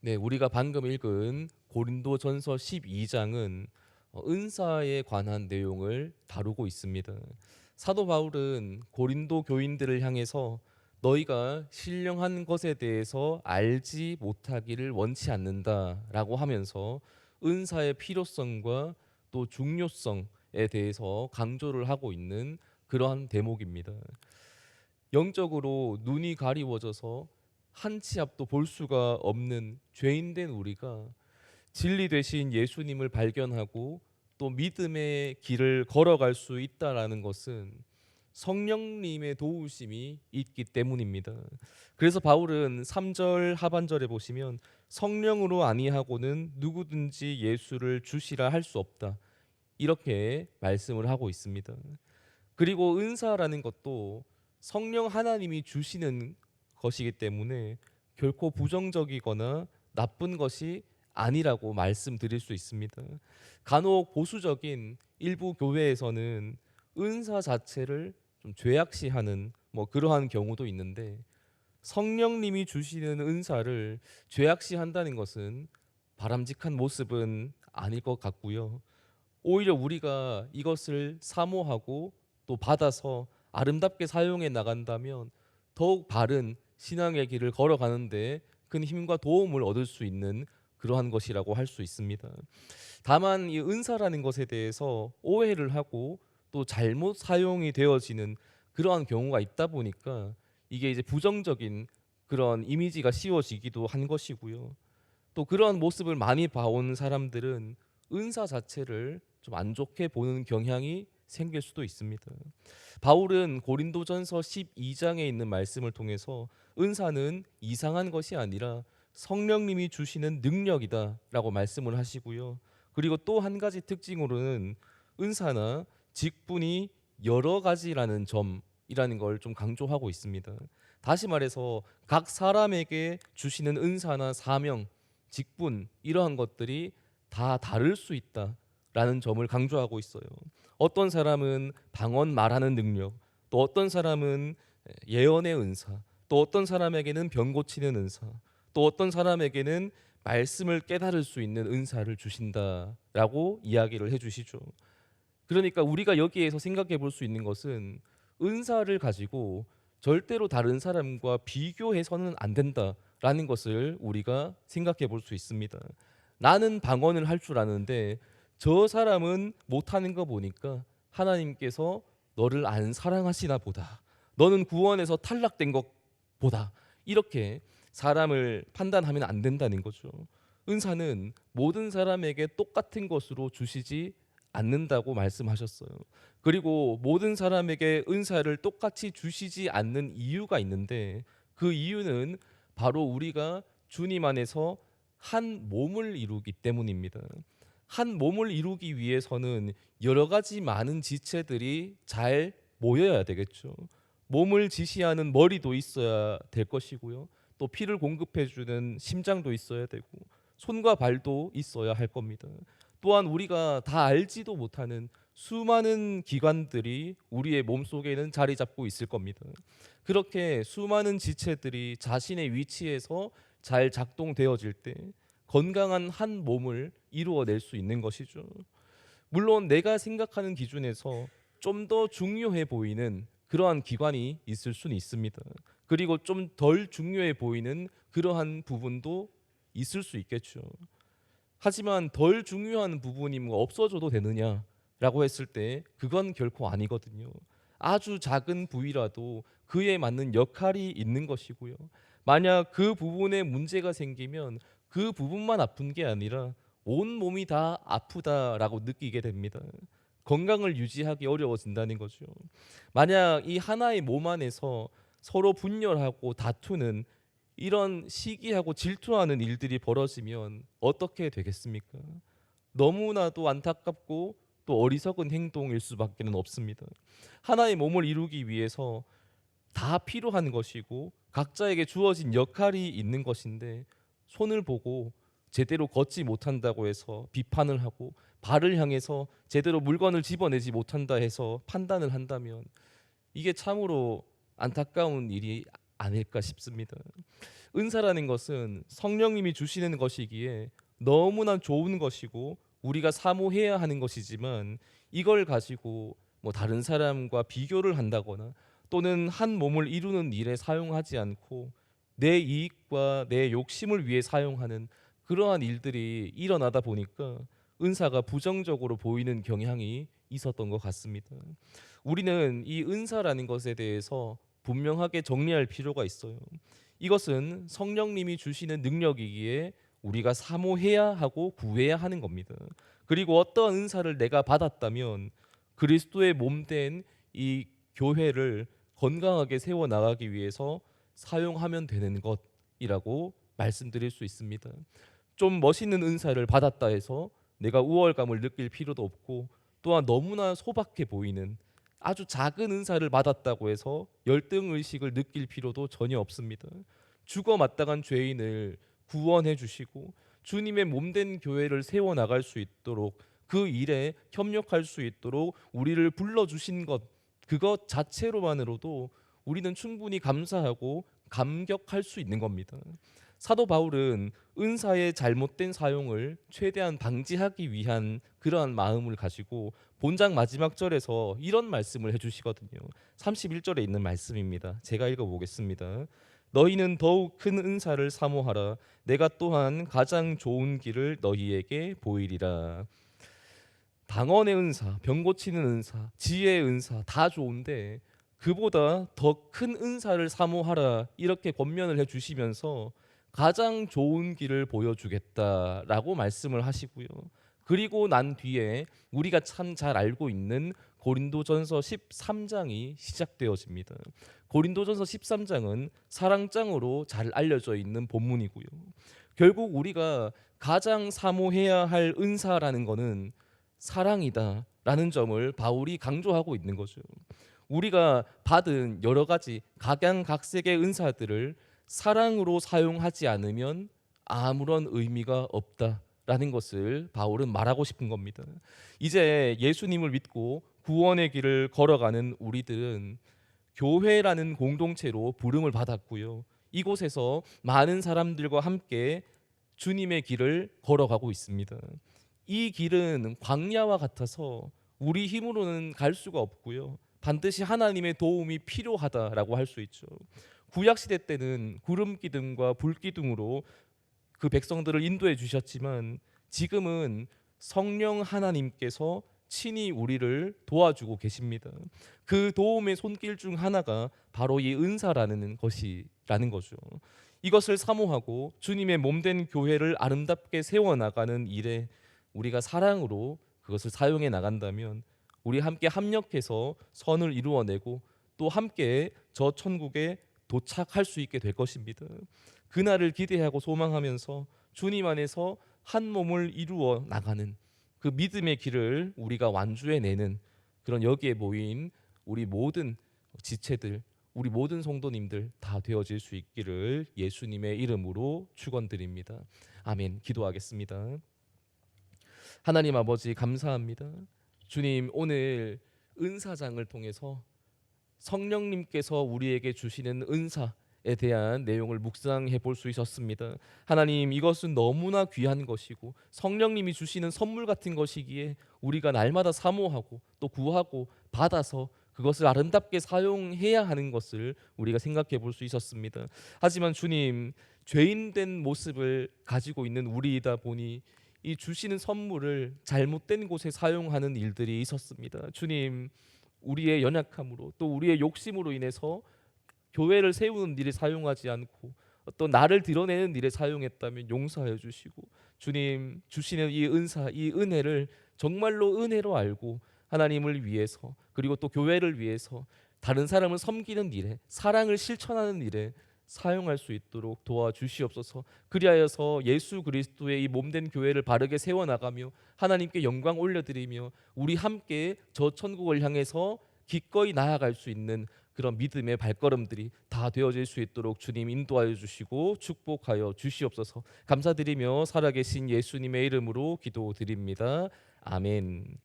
네, 우리가 방금 읽은 고린도전서 12장은 은사에 관한 내용을 다루고 있습니다. 사도 바울은 고린도 교인들을 향해서 너희가 신령한 것에 대해서 알지 못하기를 원치 않는다라고 하면서 은사의 필요성과 또 중요성에 대해서 강조를 하고 있는 그러한 대목입니다. 영적으로 눈이 가리워져서 한 치 앞도 볼 수가 없는 죄인된 우리가 진리 되신 예수님을 발견하고 또 믿음의 길을 걸어갈 수 있다라는 것은 성령님의 도우심이 있기 때문입니다. 그래서 바울은 3절 하반절에 보시면 성령으로 아니하고는 누구든지 예수를 주시라 할 수 없다. 이렇게 말씀을 하고 있습니다. 그리고 은사라는 것도 성령 하나님이 주시는 것이기 때문에 결코 부정적이거나 나쁜 것이 아니라고 말씀드릴 수 있습니다. 간혹 보수적인 일부 교회에서는 은사 자체를 좀 죄악시하는 그러한 경우도 있는데 성령님이 주시는 은사를 죄악시한다는 것은 바람직한 모습은 아닐 것 같고요. 오히려 우리가 이것을 사모하고 또 받아서 아름답게 사용해 나간다면 더욱 바른 신앙의 길을 걸어가는데 큰 힘과 도움을 얻을 수 있는 그러한 것이라고 할 수 있습니다. 다만 이 은사라는 것에 대해서 오해를 하고 또 잘못 사용이 되어지는 그러한 경우가 있다 보니까 이게 이제 부정적인 그런 이미지가 씌워지기도 한 것이고요. 또 그러한 모습을 많이 봐온 사람들은 은사 자체를 좀 안 좋게 보는 경향이 생길 수도 있습니다. 바울은 고린도전서 12장에 있는 말씀을 통해서 은사는 이상한 것이 아니라 성령님이 주시는 능력이다라고 말씀을 하시고요. 그리고 또 한 가지 특징으로는 은사나 직분이 여러 가지라는 점이라는 걸 좀 강조하고 있습니다. 다시 말해서 각 사람에게 주시는 은사나 사명, 직분 이러한 것들이 다 다를 수 있다라는 점을 강조하고 있어요. 어떤 사람은 방언 말하는 능력, 또 어떤 사람은 예언의 은사, 또 어떤 사람에게는 병 고치는 은사, 또 어떤 사람에게는 말씀을 깨달을 수 있는 은사를 주신다라고 이야기를 해주시죠. 그러니까 우리가 여기에서 생각해 볼 수 있는 것은 은사를 가지고 절대로 다른 사람과 비교해서는 안 된다라는 것을 우리가 생각해 볼 수 있습니다. 나는 방언을 할 줄 아는데 저 사람은 못하는 거 보니까 하나님께서 너를 안 사랑하시나 보다. 너는 구원에서 탈락된 것 보다. 이렇게 사람을 판단하면 안 된다는 거죠. 은사는 모든 사람에게 똑같은 것으로 주시지 않는다고 말씀하셨어요. 그리고 모든 사람에게 은사를 똑같이 주시지 않는 이유가 있는데 그 이유는 바로 우리가 주님 안에서 한 몸을 이루기 때문입니다. 한 몸을 이루기 위해서는 여러 가지 많은 지체들이 잘 모여야 되겠죠. 몸을 지시하는 머리도 있어야 될 것이고요. 또 피를 공급해 주는 심장도 있어야 되고 손과 발도 있어야 할 겁니다. 또한 우리가 다 알지도 못하는 수많은 기관들이 우리의 몸속에는 자리 잡고 있을 겁니다. 그렇게 수많은 지체들이 자신의 위치에서 잘 작동되어질 때 건강한 한 몸을 이루어낼 수 있는 것이죠. 물론 내가 생각하는 기준에서 좀 더 중요해 보이는 그러한 기관이 있을 수는 있습니다. 그리고 좀 덜 중요해 보이는 그러한 부분도 있을 수 있겠죠. 하지만 덜 중요한 부분이 없어져도 되느냐라고 했을 때 그건 결코 아니거든요. 아주 작은 부위라도 그에 맞는 역할이 있는 것이고요. 만약 그 부분에 문제가 생기면 그 부분만 아픈 게 아니라 온 몸이 다 아프다라고 느끼게 됩니다. 건강을 유지하기 어려워진다는 거죠. 만약 이 하나의 몸 안에서 서로 분열하고 다투는 이런 시기하고 질투하는 일들이 벌어지면 어떻게 되겠습니까? 너무나도 안타깝고 또 어리석은 행동일 수밖에 없습니다. 하나의 몸을 이루기 위해서 다 필요한 것이고 각자에게 주어진 역할이 있는 것인데 손을 보고 제대로 걷지 못한다고 해서 비판을 하고 발을 향해서 제대로 물건을 집어내지 못한다 해서 판단을 한다면 이게 참으로 안타까운 일이 아닐까 싶습니다. 은사라는 것은 성령님이 주시는 것이기에 너무나 좋은 것이고 우리가 사모해야 하는 것이지만, 이걸 가지고 뭐 다른 사람과 비교를 한다거나 또는 한 몸을 이루는 일에 사용하지 않고 내 이익과 내 욕심을 위해 사용하는 그러한 일들이 일어나다 보니까 은사가 부정적으로 보이는 경향이 있었던 것 같습니다. 우리는 이 은사라는 것에 대해서 분명하게 정리할 필요가 있어요. 이것은 성령님이 주시는 능력이기에 우리가 사모해야 하고 구해야 하는 겁니다. 그리고 어떠한 은사를 내가 받았다면 그리스도의 몸된 이 교회를 건강하게 세워 나가기 위해서 사용하면 되는 것이라고 말씀드릴 수 있습니다. 좀 멋있는 은사를 받았다 해서 내가 우월감을 느낄 필요도 없고, 또한 너무나 소박해 보이는 아주 작은 은사를 받았다고 해서 열등 의식을 느낄 필요도 전혀 없습니다. 죽어 마땅한 죄인을 구원해 주시고 주님의 몸된 교회를 세워 나갈 수 있도록 그 일에 협력할 수 있도록 우리를 불러 주신 것, 그것 자체로만으로도 우리는 충분히 감사하고 감격할 수 있는 겁니다. 사도 바울은 은사의 잘못된 사용을 최대한 방지하기 위한 그러한 마음을 가지고 본장 마지막 절에서 이런 말씀을 해주시거든요. 31절에 있는 말씀입니다. 제가 읽어보겠습니다. 너희는 더욱 큰 은사를 사모하라. 내가 또한 가장 좋은 길을 너희에게 보이리라. 방언의 은사, 병 고치는 은사, 지혜의 은사 다 좋은데 그보다 더 큰 은사를 사모하라, 이렇게 권면을 해주시면서 가장 좋은 길을 보여주겠다라고 말씀을 하시고요. 그리고 난 뒤에 우리가 참 잘 알고 있는 고린도전서 13장이 시작되어집니다. 고린도전서 13장은 사랑장으로 잘 알려져 있는 본문이고요. 결국 우리가 가장 사모해야 할 은사라는 것은 사랑이다라는 점을 바울이 강조하고 있는 거죠. 우리가 받은 여러 가지 각양각색의 은사들을 사랑으로 사용하지 않으면 아무런 의미가 없다라는 것을 바울은 말하고 싶은 겁니다. 이제 예수님을 믿고 구원의 길을 걸어가는 우리들은 교회라는 공동체로 부름을 받았고요. 이곳에서 많은 사람들과 함께 주님의 길을 걸어가고 있습니다. 이 길은 광야와 같아서 우리 힘으로는 갈 수가 없고요. 반드시 하나님의 도움이 필요하다라고 할 수 있죠. 구약 시대 때는 구름 기둥과 불 기둥으로 그 백성들을 인도해 주셨지만, 지금은 성령 하나님께서 친히 우리를 도와주고 계십니다. 그 도움의 손길 중 하나가 바로 이 은사라는 것이라는 거죠. 이것을 사모하고 주님의 몸된 교회를 아름답게 세워 나가는 일에 우리가 사랑으로 그것을 사용해 나간다면 우리 함께 합력해서 선을 이루어내고 또 함께 저 천국에 도착할 수 있게 될 것입니다. 그날을 기대하고 소망하면서 주님 안에서 한 몸을 이루어 나가는 그 믿음의 길을 우리가 완주해내는 그런 여기에 모인 우리 모든 지체들, 우리 모든 성도님들 다 되어질 수 있기를 예수님의 이름으로 축원드립니다. 아멘. 기도하겠습니다. 하나님 아버지, 감사합니다. 주님, 오늘 은사장을 통해서 성령님께서 우리에게 주시는 은사에 대한 내용을 묵상해 볼 수 있었습니다. 하나님, 이것은 너무나 귀한 것이고 성령님이 주시는 선물 같은 것이기에 우리가 날마다 사모하고 또 구하고 받아서 그것을 아름답게 사용해야 하는 것을 우리가 생각해 볼 수 있었습니다. 하지만 주님, 죄인된 모습을 가지고 있는 우리이다 보니 이 주시는 선물을 잘못된 곳에 사용하는 일들이 있었습니다. 주님, 우리의 연약함으로 또 우리의 욕심으로 인해서 교회를 세우는 일에 사용하지 않고 어떤 나를 드러내는 일에 사용했다면 용서하여 주시고, 주님 주시는 이 은사, 이 은혜를 정말로 은혜로 알고 하나님을 위해서 그리고 또 교회를 위해서 다른 사람을 섬기는 일에, 사랑을 실천하는 일에 사용할 수 있도록 도와주시옵소서. 그리하여서 예수 그리스도의 이 몸된 교회를 바르게 세워나가며 하나님께 영광 올려드리며 우리 함께 저 천국을 향해서 기꺼이 나아갈 수 있는 그런 믿음의 발걸음들이 다 되어질 수 있도록 주님 인도하여 주시고 축복하여 주시옵소서. 감사드리며 살아계신 예수님의 이름으로 기도드립니다. 아멘.